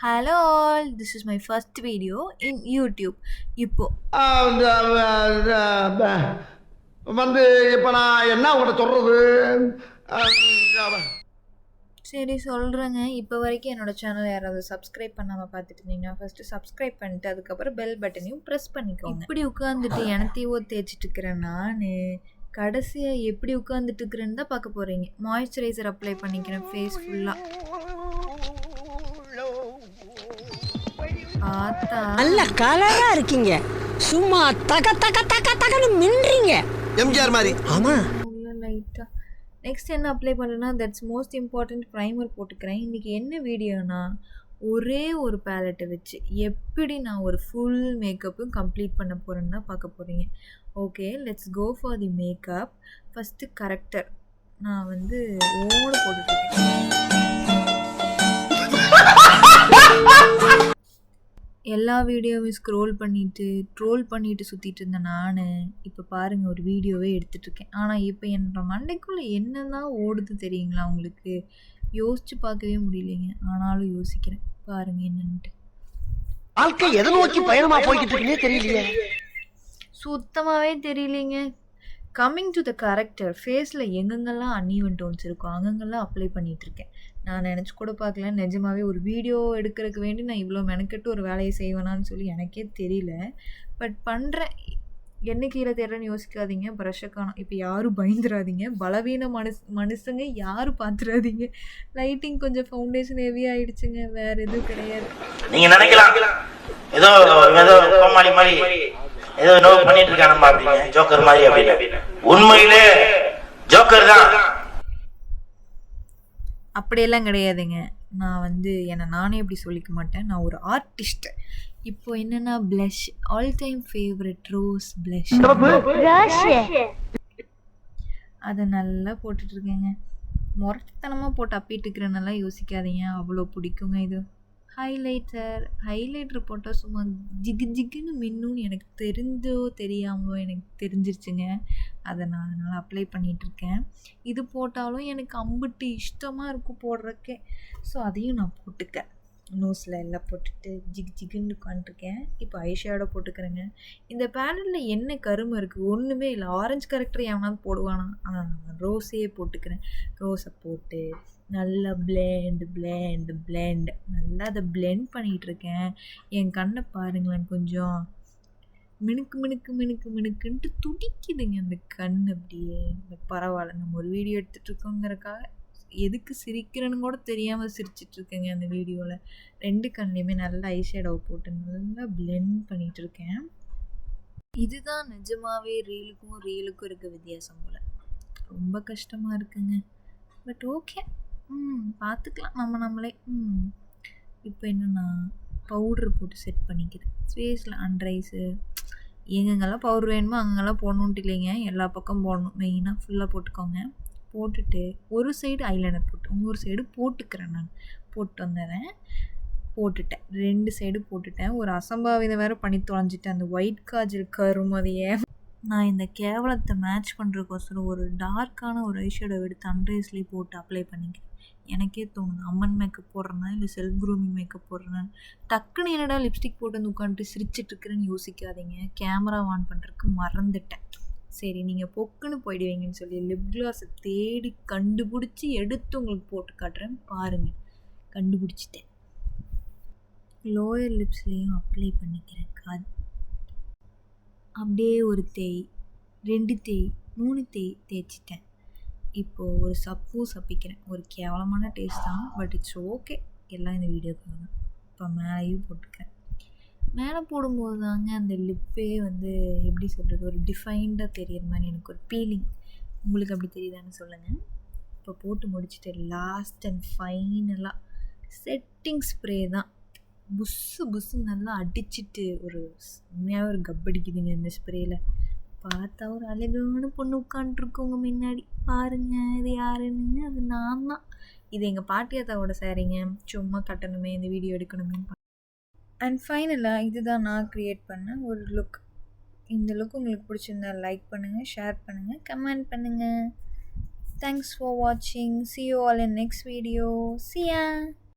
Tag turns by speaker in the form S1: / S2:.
S1: Hello all, this is my first video in YouTube. இப்போ
S2: வந்து இப்போ நான் என்ன உங்கள்கிட்ட சொல்றது?
S1: சரி சொல்கிறேங்க. இப்போ வரைக்கும் என்னோடய சேனல் யாராவது சப்ஸ்கிரைப் பண்ணாமல் பார்த்துட்டு இருந்தீங்கன்னா ஃபஸ்ட்டு சப்ஸ்கிரைப் பண்ணிட்டு அதுக்கப்புறம் பெல் பட்டனையும் ப்ரெஸ் பண்ணிக்கோங்க. இப்படி உட்காந்துட்டு எனத்தையோ தேய்ச்சிட்டு இருக்கிறேன் நான். கடைசியாக எப்படி உட்காந்துட்டு இருக்கிறேன்னு தான் பார்க்க போகிறீங்க. மாய்ஸ்சரைசர் அப்ளை பண்ணிக்கிறேன் ஃபேஸ் ஃபுல்லாக. பார்த்தா
S3: நல்ல கலரா இருக்கீங்க, சும்மா தக தக தக தகன்னு மின்றீங்க.
S2: எம்ஜிஆர் மாதிரி. ஆமா.
S1: உள்ள லைட்டாக நெக்ஸ்ட் என்ன அப்ளை பண்ணுறேன்னா தட்ஸ் மோஸ்ட் இம்பார்ட்டண்ட் ப்ரைமர் போட்டுக்கிறேன். இன்றைக்கி என்ன வீடியோனா ஒரே ஒரு பேலட்டை வச்சு எப்படி நான் ஒரு ஃபுல் மேக்கப்பும் கம்ப்ளீட் பண்ண போகிறேன்னு தான் பார்க்க போகிறீங்க. Okay, let's go for the makeup. First corrector நான் வந்து ஓடு போட்டுட்ருக்கேன். எல்லா வீடியோவையும் ட்ரோல் பண்ணிட்டு சுற்றிட்டு இருந்தேன் நான். இப்போ பாருங்கள், ஒரு வீடியோவே எடுத்துகிட்ருக்கேன். ஆனால் இப்போ என்னோட மண்டைக்குள்ளே என்னதான் ஓடுது தெரியுங்களா உங்களுக்கு? யோசித்து பார்க்கவே முடியலைங்க. ஆனாலும் யோசிக்கிறேன். பாருங்கள் என்னன்ட்டு.
S3: வாழ்க்கை எதை நோக்கி பயணமா போய்கிட்டு இருக்குன்னே தெரியலையே.
S1: சுத்தமாகவே தெரியலைங்க. கம்மிங் டு த கரெக்டர், ஃபேஸில் எங்கெங்கெல்லாம் அன்ஈவன் டோன்ஸ் இருக்கும் அங்கங்கெல்லாம் அப்ளை பண்ணிகிட்ருக்கேன். நான் நினச்சி கூட பார்க்கல, நிஜமாகவே ஒரு வீடியோ எடுக்கிறதுக்கு வேண்டி நான் இவ்வளோ மெனக்கெட்டு ஒரு வேலையை செய்வேனான்னு சொல்லி எனக்கே தெரியல. பட் பண்ணுறேன். என்ன கீழே தேடுறேன்னு யோசிக்காதீங்க. ப்ரஷ்ஷை காணும். இப்போ யாரும் பயந்துடாதீங்க. பலவீன மனுஷங்க யாரும் பார்த்துடாதீங்க. லைட்டிங் கொஞ்சம் ஃபவுண்டேஷன் ஹெவி ஆகிடுச்சுங்க, வேறு எதுவும் கிடையாது.
S4: நீங்கள் நினைக்கலாம் ஏதோ கோமாளி மாதிரி ஏதோ நோவு பண்ணிட்டு இருக்கானு பாப்பீங்க, ஜோக்கர் மாதிரி அப்படின்னு. உண்மையிலே ஜோக்கர் தான்.
S1: அப்படியெல்லாம் கிடையாதுங்க. நான் வந்து என்னை நானே எப்படி சொல்லிக்க மாட்டேன். நான் ஒரு ஆர்டிஸ்ட். இப்போ என்னென்னா blush, all time favourite rose blush. அதை நல்லா போட்டுட்ருக்கேங்க. முரட்டுத்தனமாக போட்டு அப்பிட்டு இருக்கிறேன்னெல்லாம் யோசிக்காதீங்க, அவ்வளோ பிடிக்குங்க இது. ஹைலைட்டர் போட்டால் சும்மா ஜிகு ஜிகுன்னு மின்னுன்னு எனக்கு தெரிஞ்சோ தெரியாமலோ எனக்கு தெரிஞ்சிருச்சுங்க. அதை நான் அதனால் அப்ளை பண்ணிகிட்ருக்கேன். இது போட்டாலும் எனக்கு அம்பிட்டு இஷ்டமாக இருக்கும் போடுறக்கே. ஸோ அதையும் நான் போட்டுக்கேன். நோஸில் எல்லாம் போட்டுட்டு ஜிகு ஜிகுன்னு உட்காந்துருக்கேன். இப்போ ஐஷேடோ போட்டுக்கிறேங்க. இந்த பேலட்டில் என்ன கருமை இருக்குது? ஒன்றுமே இல்லை. ஆரஞ்சு கரெக்டர் எவனாவது போடுவானா? ஆனால் நான் ரோஸே போட்டுக்கிறேன். ரோஸை போட்டு நல்லா பிளெண்ட் நல்லா அதை பிளெண்ட் பண்ணிகிட்ருக்கேன். என் கண்ணை பாருங்களேன், கொஞ்சம் மினுக்குன்ட்டு துடிக்குதுங்க அந்த கண் அப்படியே. பரவாயில்ல, நம்ம ஒரு வீடியோ எடுத்துகிட்ருக்கோங்கிறக்காக எதுக்கு சிரிக்கிறேன்னு கூட தெரியாமல் சிரிச்சிட்ருக்கேங்க அந்த வீடியோவில். 2 கண்லேயுமே நல்லா ஐஷேடோவை போட்டு நல்லா பிளெண்ட் பண்ணிகிட்ருக்கேன். இதுதான் நிஜமாகவே ரீலுக்கும் இருக்க வித்தியாசம் போல். ரொம்ப கஷ்டமாக இருக்குங்க. பட் ஓகே, பார்த்துக்கலாம் நம்மளே. இப்போ என்னென்னா பவுட்ரு போட்டு செட் பண்ணிக்கிறேன் ஃபேஸில். அண்டர் ஐஸு எங்கெங்கெல்லாம் பவுட்ரு வேணுமோ அங்கெல்லாம் போடணுன்ட்டு இல்லைங்க, எல்லா பக்கம் போடணும். மெயினாக ஃபுல்லாக போட்டுக்கோங்க. போட்டுட்டு ஒரு சைடு ஐலைனர் போட்டு இன்னொரு சைடு போட்டுக்கிறேன். நான் போட்டுட்டேன் 2 சைடு போட்டுட்டேன். ஒரு அசம்பாவிதம் வேறு பண்ணி தொலைஞ்சிட்டேன். அந்த ஒயிட் காஜல் கருமதியை நான் இந்த கேவலத்தை மேட்ச் பண்ணுறதுக்கோசரம் ஒரு டார்க்கான ஒரு ஐஷேடோ எடுத்து அண்டர் ஐஸ்லேயே போட்டு அப்ளை பண்ணிக்கிறேன். எனக்கே தோணுது, அம்மன் மேக்கப் போடுறேன்னா இல்லை செல்ஃப் க்ரூமிங் மேக்கப் போடுறேன்னா. டக்குன்னு என்னடா லிப்ஸ்டிக் போட்டு வந்து உட்காந்துட்டு சிரிச்சிட்ருக்குறேன்னு யோசிக்காதீங்க. கேமரா ஆன் பண்ணுறதுக்கு மறந்துட்டேன். சரி, நீங்கள் பொக்குன்னு போயிடுவீங்கன்னு சொல்லி லிப் கிளாஸை தேடி கண்டுபிடிச்சி எடுத்து உங்களுக்கு போட்டு காட்டுறேன் பாருங்கள். கண்டுபிடிச்சிட்டேன். லோயர் லிப்ஸ்லேயும் அப்ளை பண்ணிக்கிறேன். அப்படியே ஒரு தேய், 2 தேய், 3 தேய் தேய்ச்சிட்டேன். இப்போது ஒரு சப்பிக்கிறேன். ஒரு கேவலமான டேஸ்ட் தான், பட் இட்ஸ் ஓகே. எல்லாம் இந்த வீடியோக்காக தான். இப்போ மேலேயும் போட்டுக்கிறேன். மேலே போடும்போது தாங்க அந்த லிப்பே வந்து எப்படி சொல்கிறது, ஒரு டிஃபைன்டாக தெரியிற மாதிரி எனக்கு ஒரு ஃபீலிங். உங்களுக்கு அப்படி தெரியுதான்னு சொல்லுங்கள். இப்போ போட்டு முடிச்சுட்டு லாஸ்ட் அண்ட் ஃபைனலாக செட்டிங் ஸ்ப்ரே தான். புஸ்ஸு நல்லா அடிச்சுட்டு உண்மையாக ஒரு கப்படிக்குதுங்க இந்த ஸ்ப்ரேயில். பார்த்தா ஒரு அழகான பொண்ணு உட்காண்ட்ருக்கோங்க முன்னாடி. பாருங்கள், இது யாருன்னு? அது நான் தான். இது எங்கள் பாட்டியாத்தாவோட சாரிங்க. சும்மா கட்டணுமே, இந்த வீடியோ எடுக்கணுமே. அண்ட் ஃபைனலாக இதுதான் நான் க்ரியேட் பண்ண ஒரு லுக். இந்த லுக் உங்களுக்கு பிடிச்சிருந்தா லைக் பண்ணுங்கள், ஷேர் பண்ணுங்கள், கமெண்ட் பண்ணுங்கள். தேங்க்ஸ் ஃபார் வாட்சிங். See you all in next video. See ya.